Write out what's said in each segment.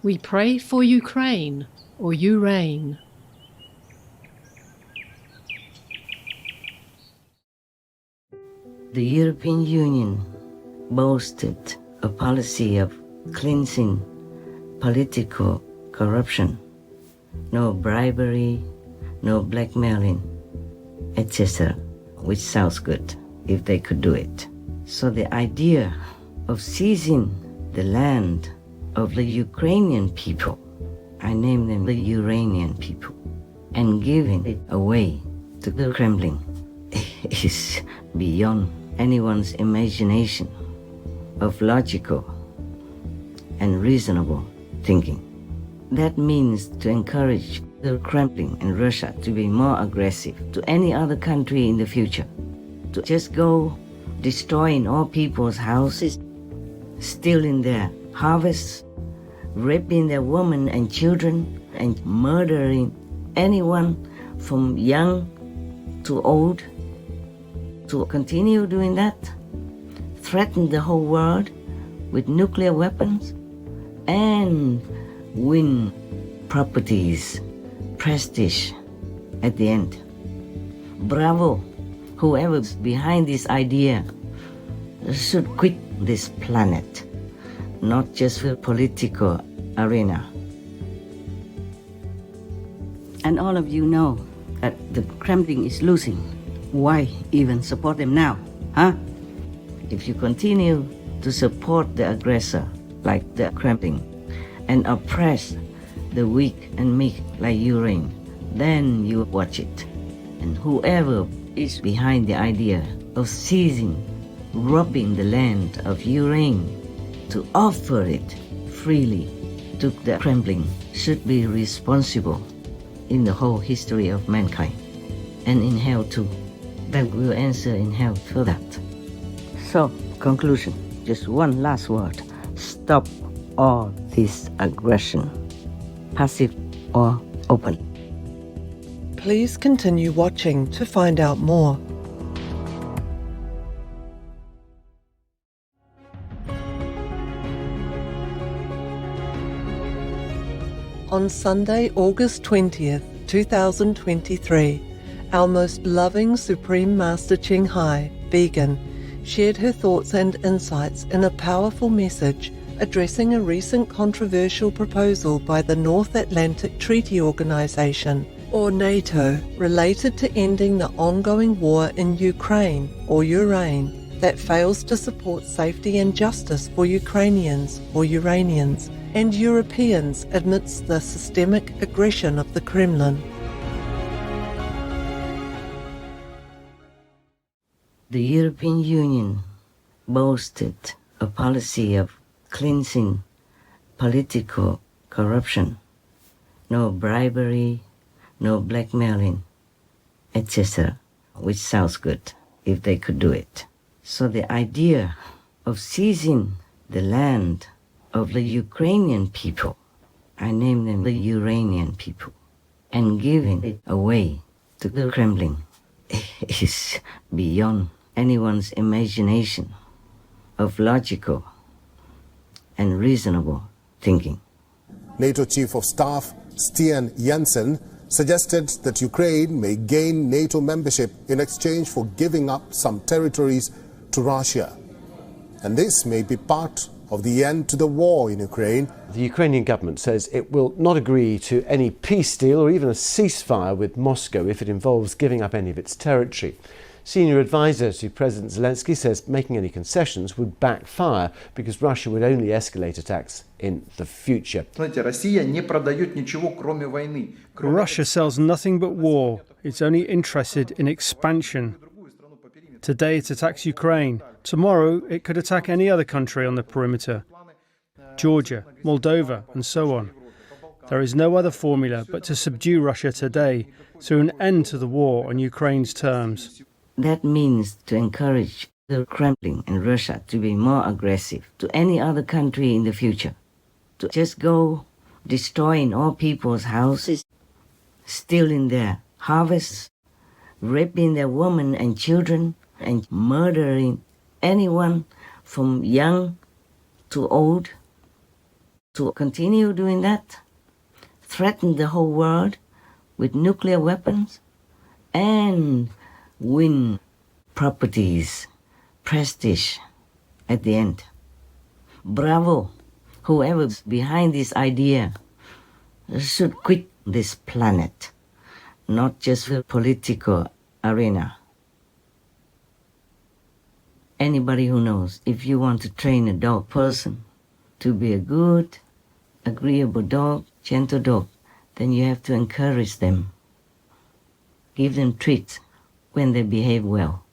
We pray for Ukraine, or you reign. The European Union boasted a policy of cleansing political corruption, no bribery, no blackmailing, etc., which sounds good if they could do it. So the idea of seizing the land of the Ukrainian people, I name them the Uranian people, and giving it away to the Kremlin is beyond anyone's imagination of logical and reasonable thinking. That means to encourage the Kremlin and Russia to be more aggressive to any other country in the future, to just go destroying all people's houses, stealing their harvests, raping their women and children, and murdering anyone from young to old, to continue doing that, threaten the whole world with nuclear weapons, and win properties, prestige at the end. Bravo! Whoever's behind this idea should quit this planet, not just for political arena. And all of you know that the Kremlin is losing. Why even support them now, huh? If you continue to support the aggressor like the Kremlin and oppress the weak and meek like Ukraine, then you watch it. And whoever is behind the idea of seizing, robbing the land of Ukraine to offer it freely to the Kremlin should be responsible in the whole history of mankind, and in hell too. That will answer in hell for that. So, conclusion, just one last word. Stop all this aggression, passive or open. Please continue watching to find out more. On Sunday, August 20th, 2023, our most loving Supreme Master Ching Hai, vegan, shared her thoughts and insights in a powerful message addressing a recent controversial proposal by the North Atlantic Treaty Organization, or NATO, related to ending the ongoing war in Ukraine, or Ukraine, that fails to support safety and justice for Ukrainians, or Uranians, and Europeans amidst the systemic aggression of the Kremlin. The European Union boasted a policy of cleansing political corruption, no bribery, no blackmailing, etc., which sounds good if they could do it. So the idea of seizing the land of the Ukrainian people, I name them the Uranian people, and giving it away to the Kremlin is beyond anyone's imagination of logical and reasonable thinking. NATO Chief of Staff Stian Jensen suggested that Ukraine may gain NATO membership in exchange for giving up some territories to Russia. And this may be part of the end to the war in Ukraine. The Ukrainian government says it will not agree to any peace deal or even a ceasefire with Moscow if it involves giving up any of its territory. Senior advisor to President Zelensky says making any concessions would backfire because Russia would only escalate attacks in the future. Russia sells nothing but war. It's only interested in expansion. Today it attacks Ukraine. Tomorrow it could attack any other country on the perimeter. Georgia, Moldova, and so on. There is no other formula but to subdue Russia today through an end to the war on Ukraine's terms. That means to encourage the Kremlin and Russia to be more aggressive to any other country in the future, to just go destroying all people's houses, stealing their harvests, raping their women and children, and murdering anyone from young to old, to continue doing that, threaten the whole world with nuclear weapons, and win properties, prestige at the end. Bravo, whoever's behind this idea should quit this planet, not just the political arena. Anybody who knows, if you want to train a dog person to be a good, agreeable dog, gentle dog, then you have to encourage them. Give them treats when they behave well,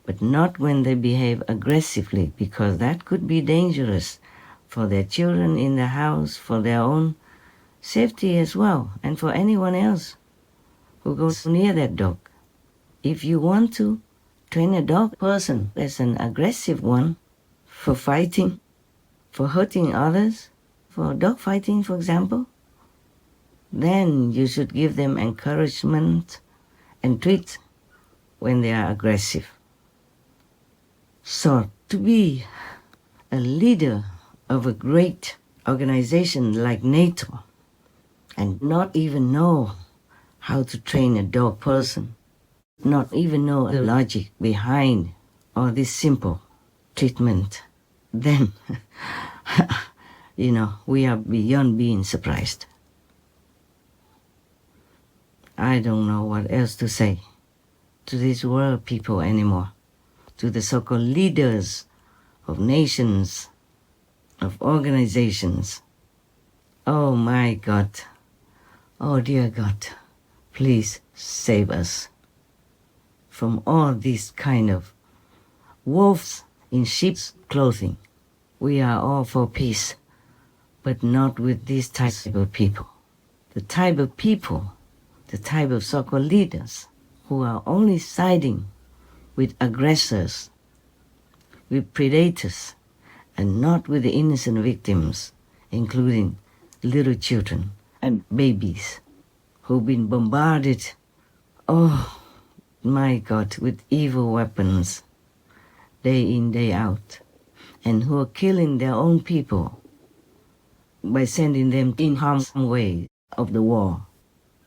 but not when they behave aggressively, because that could be dangerous for their children in the house, for their own safety as well, and for anyone else who goes near that dog. If you want to train a dog person as an aggressive one for fighting, for hurting others, for dog fighting, for example, then you should give them encouragement and treats when they are aggressive. So to be a leader of a great organization like NATO and not even know how to train a dog person, not even know the logic behind all this simple treatment, then, we are beyond being surprised. I don't know what else to say to these world people anymore, to the so-called leaders of nations, of organizations. Oh my God, oh dear God, please save us from all these kind of wolves in sheep's clothing. We are all for peace, but not with these types of people. The type of people, the type of so-called leaders who are only siding with aggressors, with predators, and not with the innocent victims, including little children and babies who've been bombarded, oh my God, with evil weapons day in, day out, and who are killing their own people by sending them in harm's way of the war.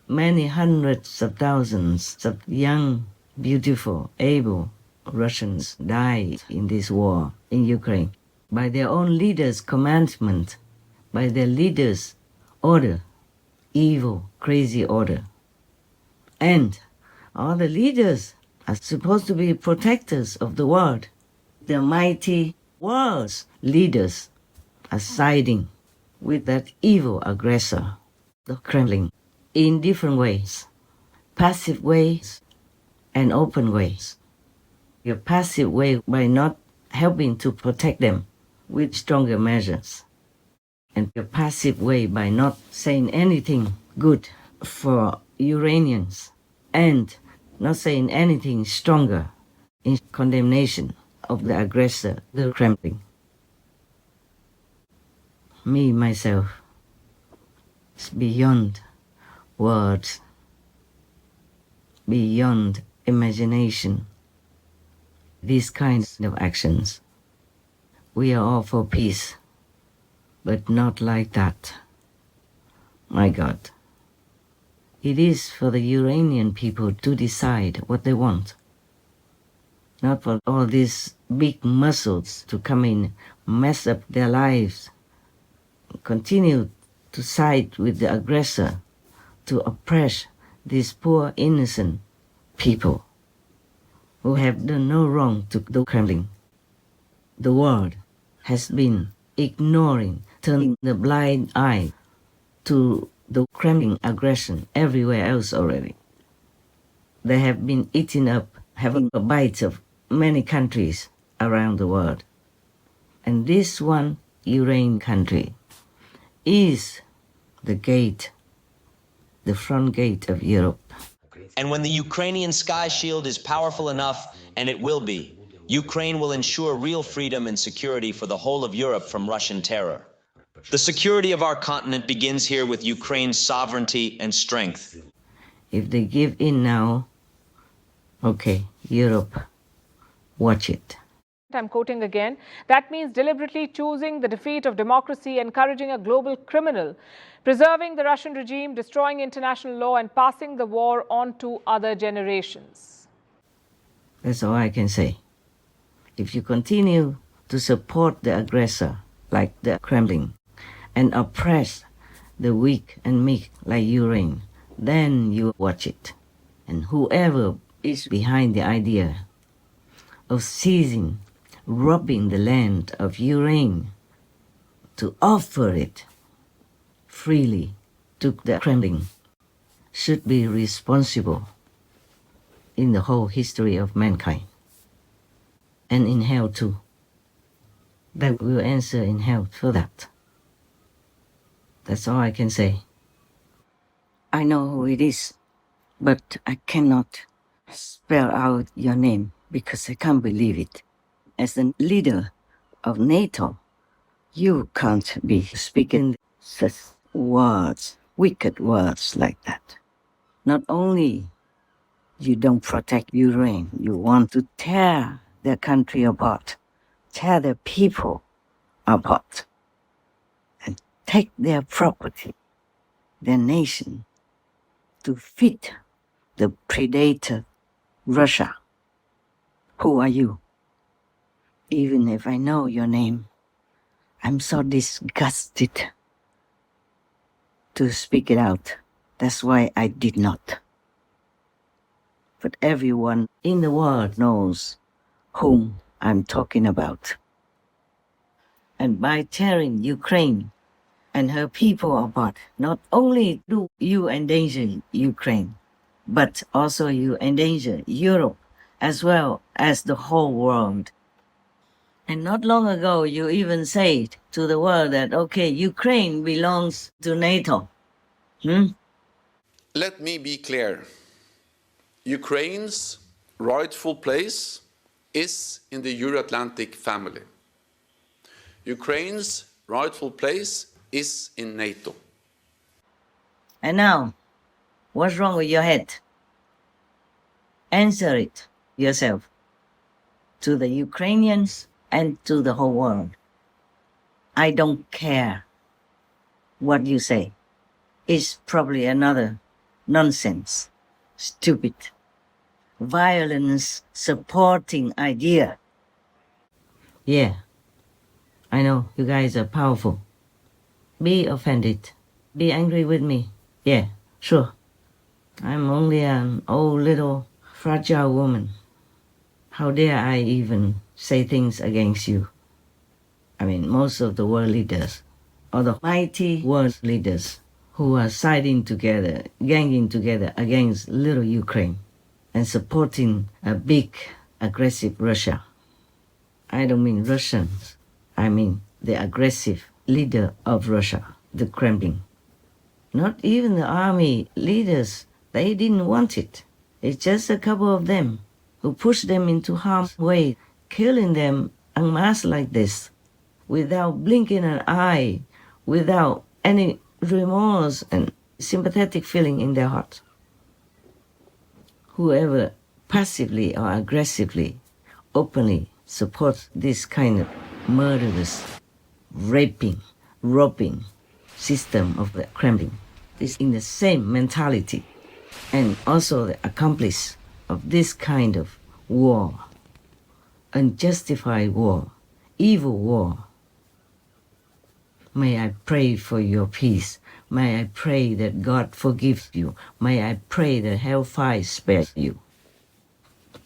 Many hundreds of thousands of young, beautiful, able Russians died in this war in Ukraine by their own leaders' commandment, by their leaders' order, evil, crazy order. And all the leaders are supposed to be protectors of the world. The mighty world's leaders are siding with that evil aggressor, the Kremlin, in different ways, passive ways and open ways. Your passive way by not helping to protect them with stronger measures, and your passive way by not saying anything good for Ukrainians and not saying anything stronger in condemnation of the aggressor, the Kremlin. Me, myself, is beyond words, beyond imagination, these kinds of actions. We are all for peace, but not like that. My God. It is for the Ukrainian people to decide what they want, not for all these big muscles to come in, mess up their lives, continue to side with the aggressor, to oppress these poor innocent people who have done no wrong to the Kremlin. The world has been ignoring, turning the blind eye to the Kremlin aggression everywhere else already. They have been eating up, having a bite of many countries around the world. And this one Ukraine country is the gate, the front gate of Europe. And when the Ukrainian Sky Shield is powerful enough, and it will be, Ukraine will ensure real freedom and security for the whole of Europe from Russian terror. The security of our continent begins here with Ukraine's sovereignty and strength. If they give in now, okay, Europe, watch it. I'm quoting again, that means deliberately choosing the defeat of democracy, encouraging a global criminal, preserving the Russian regime, destroying international law, and passing the war on to other generations. That's all I can say. If you continue to support the aggressor like the Kremlin and oppress the weak and meek like Ukraine, then you watch it. And whoever is behind the idea of seizing, robbing the land of Ukraine to offer it freely to the Kremlin should be responsible in the whole history of mankind. And in hell too. They will answer in hell for that. That's all I can say. I know who it is, but I cannot spell out your name because I can't believe it. As the leader of NATO, you can't be speaking such words, wicked words like that. Not only you don't protect Ukraine, you want to tear their country apart, tear their people apart, and take their property, their nation, to feed the predator, Russia. Who are you? Even if I know your name, I'm so disgusted to speak it out. That's why I did not. But everyone in the world knows whom I'm talking about. And by tearing Ukraine and her people apart, not only do you endanger Ukraine, but also you endanger Europe as well as the whole world. And not long ago, you even said to the world that, okay, Ukraine belongs to NATO. Let me be clear. Ukraine's rightful place is in the Euro-Atlantic family. Ukraine's rightful place is in NATO. And now, what's wrong with your head? Answer it yourself to the Ukrainians and to the whole world. I don't care what you say. It's probably another nonsense, stupid, violence supporting idea. Yeah, I know you guys are powerful. Be offended. Be angry with me. Yeah, sure. I'm only an old little fragile woman. How dare I even say things against you? I mean, most of the world leaders, or the mighty world leaders who are siding together, ganging together against little Ukraine and supporting a big, aggressive Russia. I don't mean Russians. I mean the aggressive leader of Russia, the Kremlin. Not even the army leaders, they didn't want it. It's just a couple of them who pushed them into harm's way, killing them en masse like this, without blinking an eye, without any remorse and sympathetic feeling in their heart. Whoever passively or aggressively, openly supports this kind of murderous, raping, robbing system of the Kremlin is in the same mentality and also the accomplice of this kind of war, unjustified war, evil war. May I pray for your peace. May I pray that God forgives you. May I pray that hellfire spares you.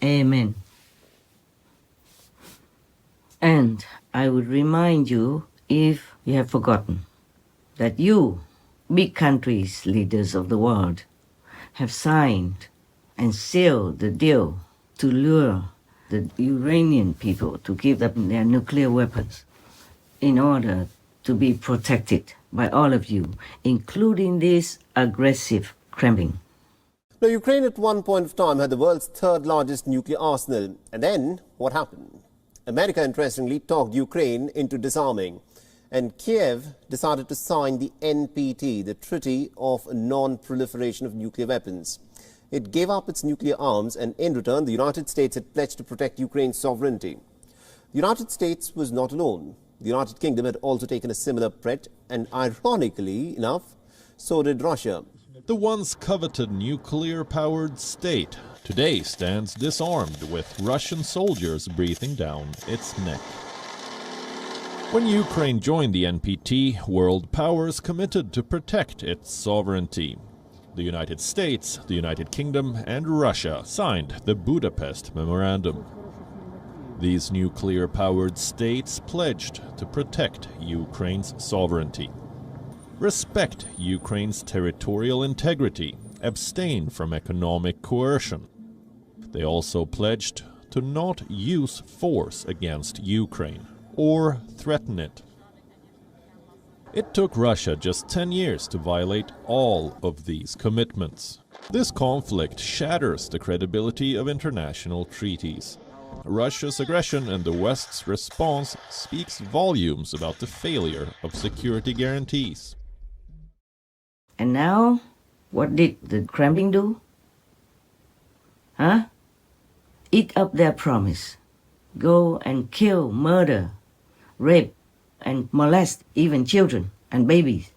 Amen. And I would remind you, if you have forgotten, that you, big countries, leaders of the world, have signed and sealed the deal to lure the Iranian people to give up their nuclear weapons in order to be protected by all of you, including this aggressive Kremlin. Now, Ukraine at one point of time had the world's third largest nuclear arsenal. And then, what happened? America, interestingly, talked Ukraine into disarming. And Kiev decided to sign the NPT, the Treaty of Non-Proliferation of Nuclear Weapons. It gave up its nuclear arms, and in return, the United States had pledged to protect Ukraine's sovereignty. The United States was not alone. The United Kingdom had also taken a similar threat, and ironically enough, so did Russia. The once coveted nuclear-powered state today stands disarmed, with Russian soldiers breathing down its neck. When Ukraine joined the NPT, world powers committed to protect its sovereignty. The United States, the United Kingdom, and Russia signed the Budapest Memorandum. These nuclear-powered states pledged to protect Ukraine's sovereignty, respect Ukraine's territorial integrity, abstain from economic coercion. They also pledged to not use force against Ukraine or threaten it. It took Russia just 10 years to violate all of these commitments. This conflict shatters the credibility of international treaties. Russia's aggression and the West's response speaks volumes about the failure of security guarantees. And now, what did the Kremlin do? Eat up their promise. Go and kill, murder, rape, and molest even children and babies.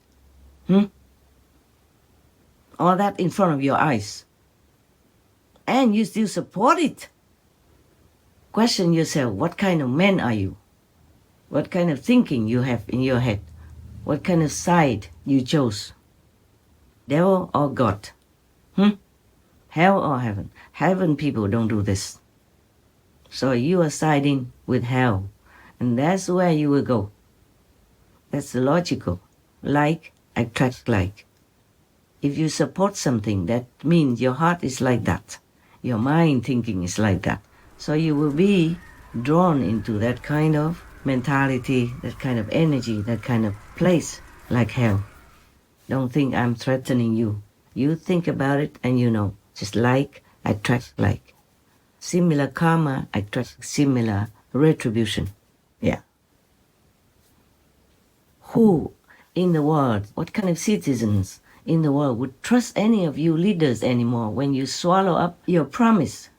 All that in front of your eyes. And you still support it. Question yourself, what kind of man are you? What kind of thinking you have in your head? What kind of side you chose? Devil or God? Hell or heaven? Heaven people don't do this. So you are siding with hell. And that's where you will go. That's the logical. Like attracts like. If you support something, that means your heart is like that. Your mind thinking is like that. So you will be drawn into that kind of mentality, that kind of energy, that kind of place like hell. Don't think I'm threatening you. You think about it and you know. Just like attracts like. Similar karma attracts similar retribution. Yeah. Who in the world, what kind of citizens in the world would trust any of you leaders anymore when you swallow up your promise?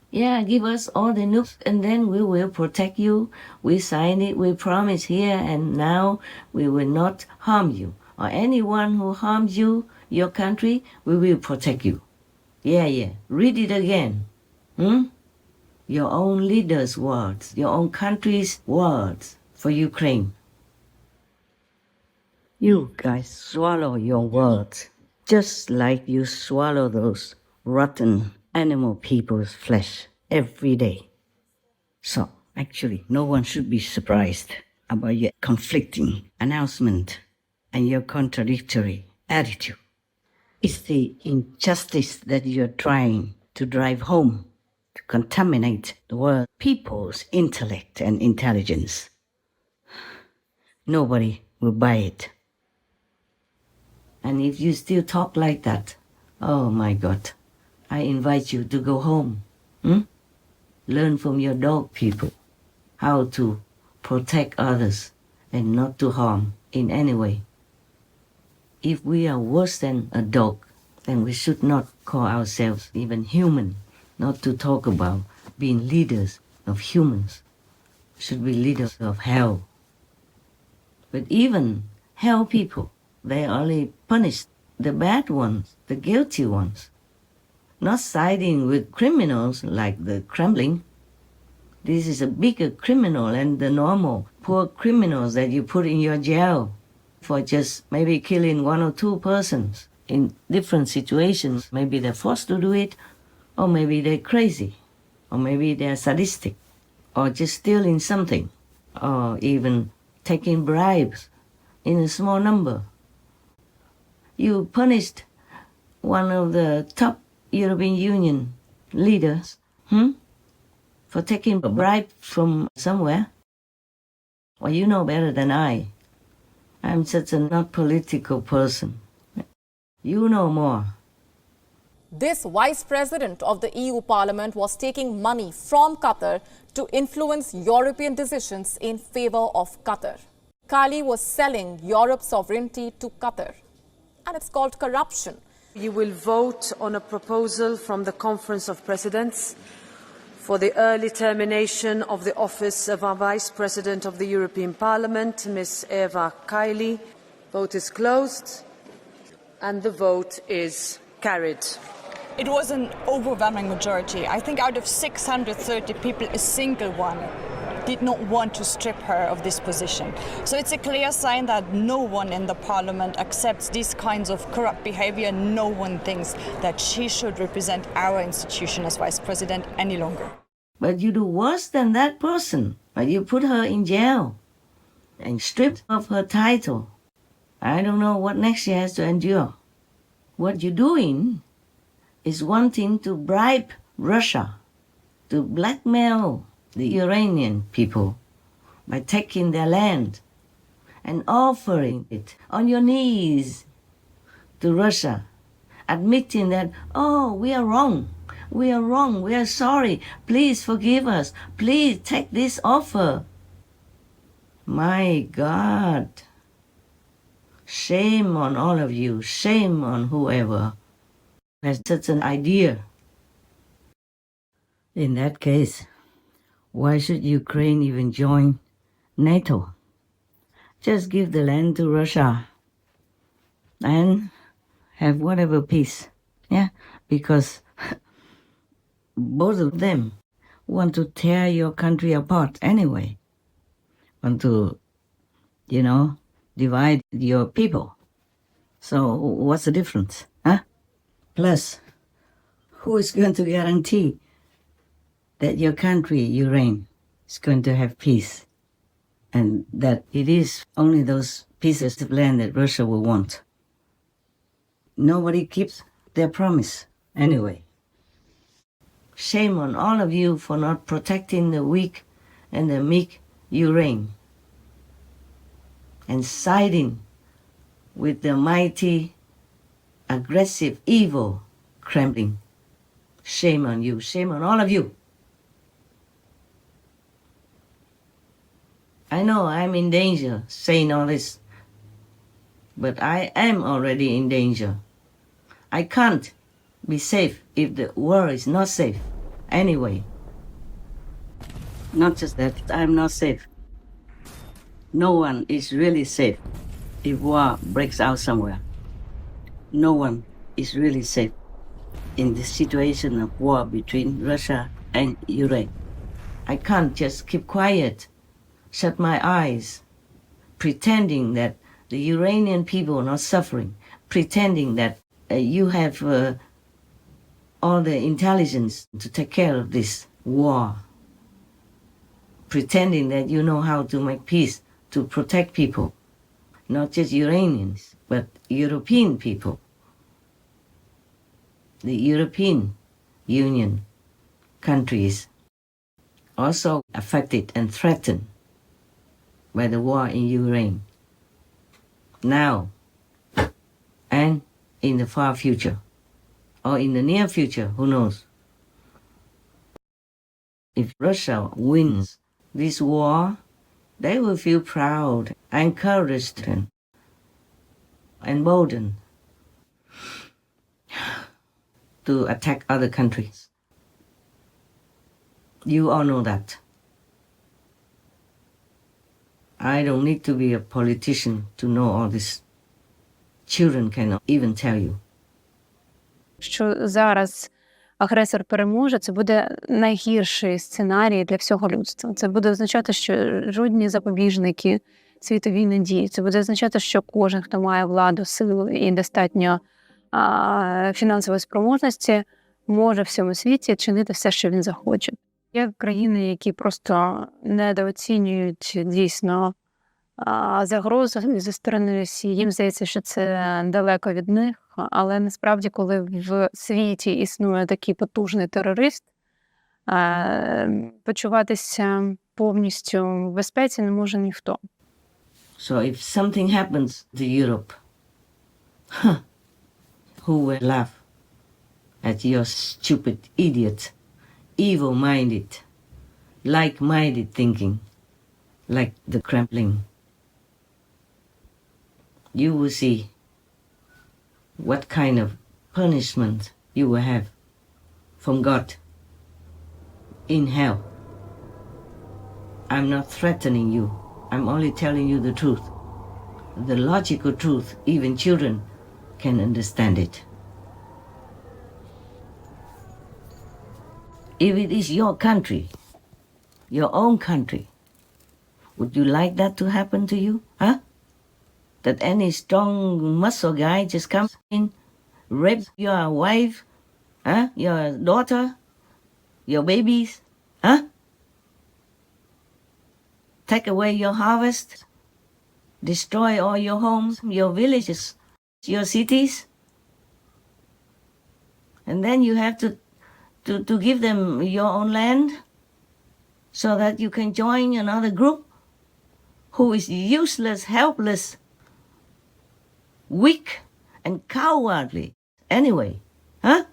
Yeah, give us all the nukes and then we will protect you. We sign it, we promise here and now we will not harm you. Or anyone who harms you, your country, we will protect you. Yeah. Read it again. Your own leaders' words, your own country's words for Ukraine. You guys swallow your words just like you swallow those rotten animal people's flesh every day. So actually, no one should be surprised about your conflicting announcement and your contradictory attitude. It's the injustice that you're trying to drive home to contaminate the world people's intellect and intelligence. Nobody will buy it. And if you still talk like that, oh my God, I invite you to go home. Learn from your dog people how to protect others and not to harm in any way. If we are worse than a dog, then we should not call ourselves even human, not to talk about being leaders of humans. We should be leaders of hell. But even hell people, they only punish the bad ones, the guilty ones, not siding with criminals like the Kremlin. This is a bigger criminal than the normal poor criminals that you put in your jail for just maybe killing one or two persons in different situations. Maybe they're forced to do it, or maybe they're crazy, or maybe they're sadistic, or just stealing something, or even taking bribes in a small number. You punished one of the top European Union leaders for taking a bribe from somewhere. Well, you know better than I. I'm such a not political person. You know more. This vice president of the EU Parliament was taking money from Qatar to influence European decisions in favor of Qatar. Kali was selling Europe's sovereignty to Qatar. And it's called corruption. You will vote on a proposal from the Conference of Presidents for the early termination of the office of our Vice President of the European Parliament, Ms. Eva Kaili. Vote is closed and the vote is carried. It was an overwhelming majority. I think out of 630 people, a single one did not want to strip her of this position. So it's a clear sign that no one in the parliament accepts these kinds of corrupt behavior. No one thinks that she should represent our institution as vice president any longer. But you do worse than that person. But you put her in jail and stripped of her title. I don't know what next she has to endure. What you're doing is wanting to bribe Russia, to blackmail the Iranian people by taking their land and offering it on your knees to Russia, admitting that, oh, we are wrong, we are sorry, please forgive us, please take this offer. My God, shame on all of you, shame on whoever has such an idea. In that case, why should Ukraine even join NATO? Just give the land to Russia and have whatever peace. Yeah, because both of them want to tear your country apart anyway. Want to, divide your people. So what's the difference? Huh? Plus, who is going to guarantee that your country, Ukraine, is going to have peace, and that it is only those pieces of land that Russia will want? Nobody keeps their promise anyway. Shame on all of you for not protecting the weak and the meek Ukraine and siding with the mighty, aggressive, evil Kremlin. Shame on you, shame on all of you. I know I'm in danger saying all this, but I am already in danger. I can't be safe if the world is not safe anyway. Not just that, I'm not safe. No one is really safe if war breaks out somewhere. No one is really safe in the situation of war between Russia and Ukraine. I can't just keep quiet, shut my eyes, pretending that the Iranian people are not suffering, pretending that you have all the intelligence to take care of this war, pretending that you know how to make peace, to protect people, not just Iranians, but European people, the European Union countries also affected and threatened by the war in Ukraine, now and in the far future, or in the near future, who knows? If Russia wins this war, they will feel proud, encouraged, and emboldened to attack other countries. You all know that. I don't need to be a politician to know all this. Children cannot even tell you. Що зараз агресор переможе, це буде найгірший сценарій для всього людства. Це буде означати, що жодні запобіжники світовій не діють. Це буде означати, що кожен, хто має владу, силу і достатньо фінансової спроможності, може в всьому світі чинити все, що він захоче. Є країни, які просто недооцінюють дійсно загрозу зі сторони Росії. Їм здається, що це далеко від них, але насправді, коли в світі існує такий потужний терорист, почуватися повністю в безпеці не може ніхто. So if something happens to Europe, who will laugh at your stupid idiot, evil-minded, like-minded thinking, like the Kremlin? You will see what kind of punishment you will have from God in hell. I'm not threatening you. I'm only telling you the truth. The logical truth, even children can understand it. If it is your country, your own country, would you like that to happen to you? Huh? That any strong muscle guy just comes in, rape your wife, huh? Your daughter, your babies, huh? Take away your harvest, destroy all your homes, your villages, your cities, and then you have to give them your own land so that you can join another group who is useless, helpless, weak, and cowardly. Anyway, huh?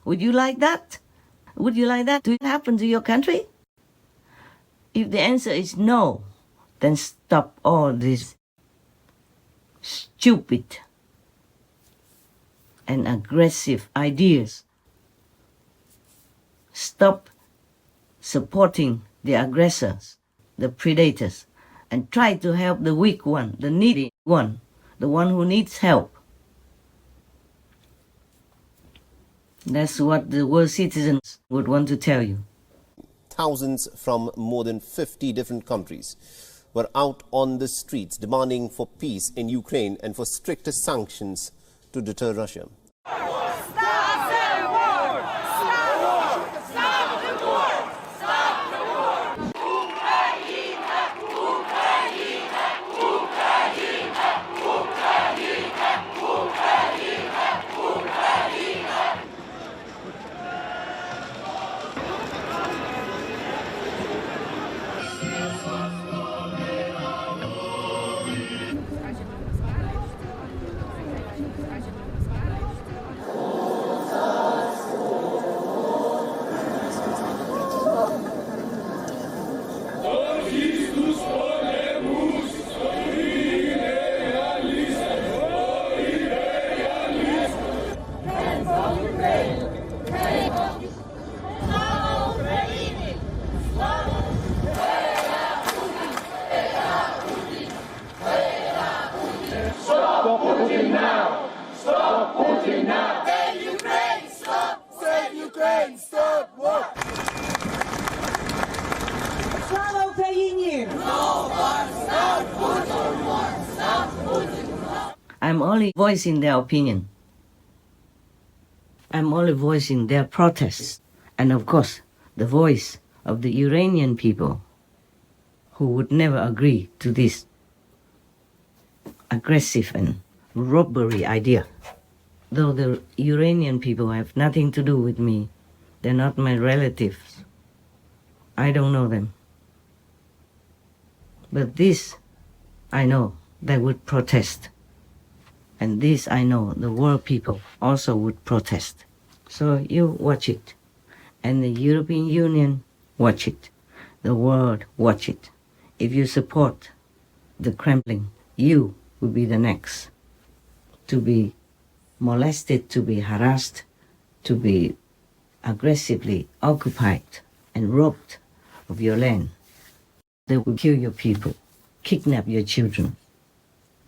Would you like that? Would you like that to happen to your country? If the answer is no, then stop all this stupid and aggressive ideas. Stop supporting the aggressors, the predators, and try to help the weak one, the needy one, the one who needs help. That's what the world citizens would want to tell you. Thousands from more than 50 different countries were out on the streets demanding for peace in Ukraine and for stricter sanctions to deter Russia. I'm only voicing their opinion. I'm only voicing their protests. And of course, the voice of the Iranian people who would never agree to this aggressive and robbery idea. Though the Iranian people have nothing to do with me, they're not my relatives. I don't know them. But this, I know, they would protest. And this, I know, the world people also would protest. So you watch it. And the European Union, watch it. The world, watch it. If you support the Kremlin, you will be the next to be molested, to be harassed, to be aggressively occupied and robbed of your land. They will kill your people, kidnap your children,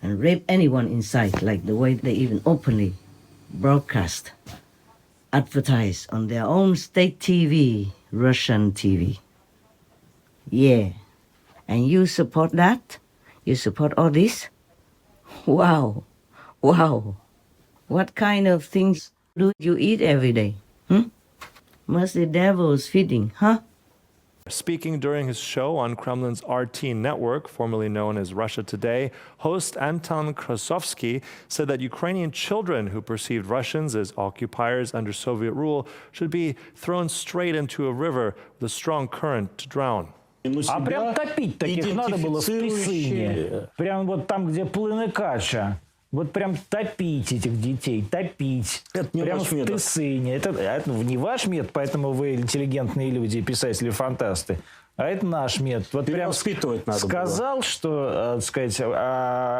and rape anyone in sight, like the way they even openly broadcast, advertise on their own state TV, Russian TV. Yeah. And you support that? You support all this? Wow. Wow. What kind of things do you eat every day? Must the devil's feeding, huh? Speaking during his show on Kremlin's RT network, formerly known as Russia Today, host Anton Krasovsky said that Ukrainian children who perceived Russians as occupiers under Soviet rule should be thrown straight into a river with a strong current to drown. А прям топить таких надо было в Тысыне. Прям вот там, где плыны кача. Вот прям топить этих детей, топить. Это не прям в Тысыне. Это не ваш метод, поэтому вы интеллигентные люди, писатели, фантасты. А это наш метод. Вот прям сказал, что, так сказать,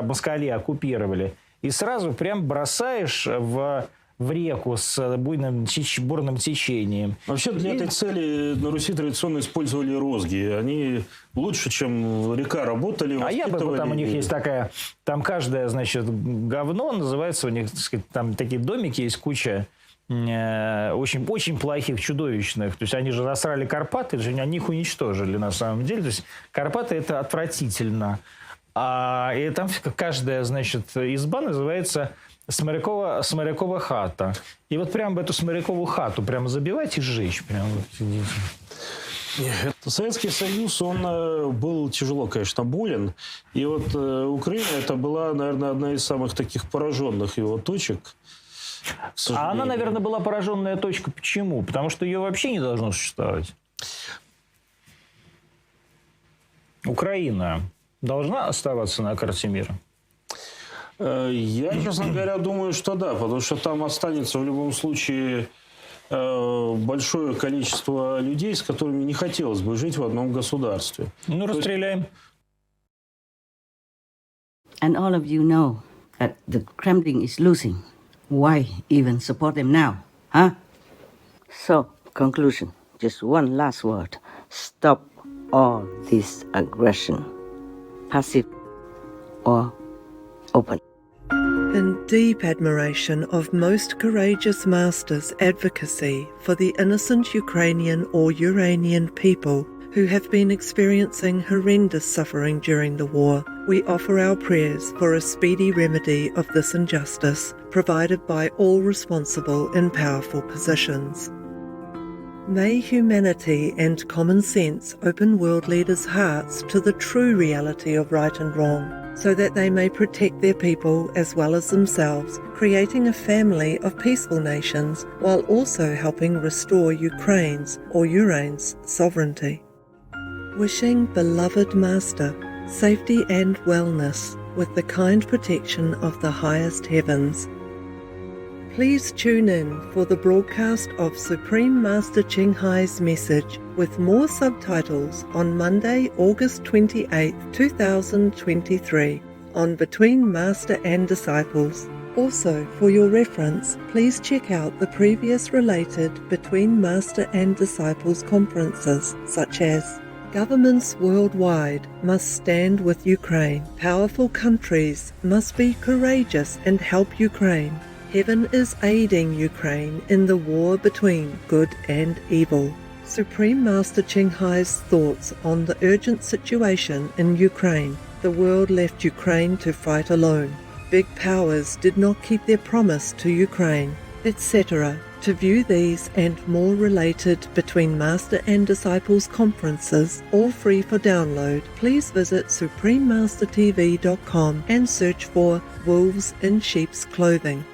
москали оккупировали, и сразу прям бросаешь в в реку с бурным течением. Вообще для этой цели на Руси традиционно использовали розги. Они лучше, чем река, работали, воспитывали. Там у них есть такая, там каждое, значит, говно называется, у них, так сказать, там такие домики есть куча очень плохих, чудовищных. То есть они же засрали Карпаты, они их уничтожили на самом деле. То есть Карпаты это отвратительно. И там каждая, значит, изба называется Смирякова хата. И вот прямо в эту Смирякову хату прямо забивать и сжечь. Прямо вот сидите. Советский Союз, он был тяжело, конечно, болен. И вот Украина, это была, наверное, одна из самых таких пораженных его точек. А она, наверное, была пораженная точка. Почему? Потому что ее вообще не должно существовать. Украина должна оставаться на карте мира? Я, честно говоря, думаю, что да, потому что там останется в любом случае большое количество людей, с которыми не хотелось бы жить в одном государстве. Ну, расстреляем. And all of you know that the Kremlin is losing. Why even support them now? Huh? So, conclusion, just one last word. Stop all this aggression, passive or open. In deep admiration of most courageous masters' advocacy for the innocent Ukrainian or Uranian people who have been experiencing horrendous suffering during the war, we offer our prayers for a speedy remedy of this injustice, provided by all responsible in powerful positions. May humanity and common sense open world leaders' hearts to the true reality of right and wrong, so that they may protect their people as well as themselves, creating a family of peaceful nations while also helping restore Ukraine's or Urane's sovereignty. Wishing beloved Master safety and wellness with the kind protection of the highest heavens. Please tune in for the broadcast of Supreme Master Ching Hai's message with more subtitles on Monday, August 28, 2023 on Between Master and Disciples. Also, for your reference, please check out the previous related Between Master and Disciples conferences, such as Governments worldwide must stand with Ukraine. Powerful countries must be courageous and help Ukraine. Heaven is aiding Ukraine in the war between good and evil. Supreme Master Ching Hai's thoughts on the urgent situation in Ukraine. The world left Ukraine to fight alone. Big powers did not keep their promise to Ukraine, etc. To view these and more related Between Master and Disciples conferences, all free for download, please visit suprememastertv.com and search for Wolves in Sheep's Clothing.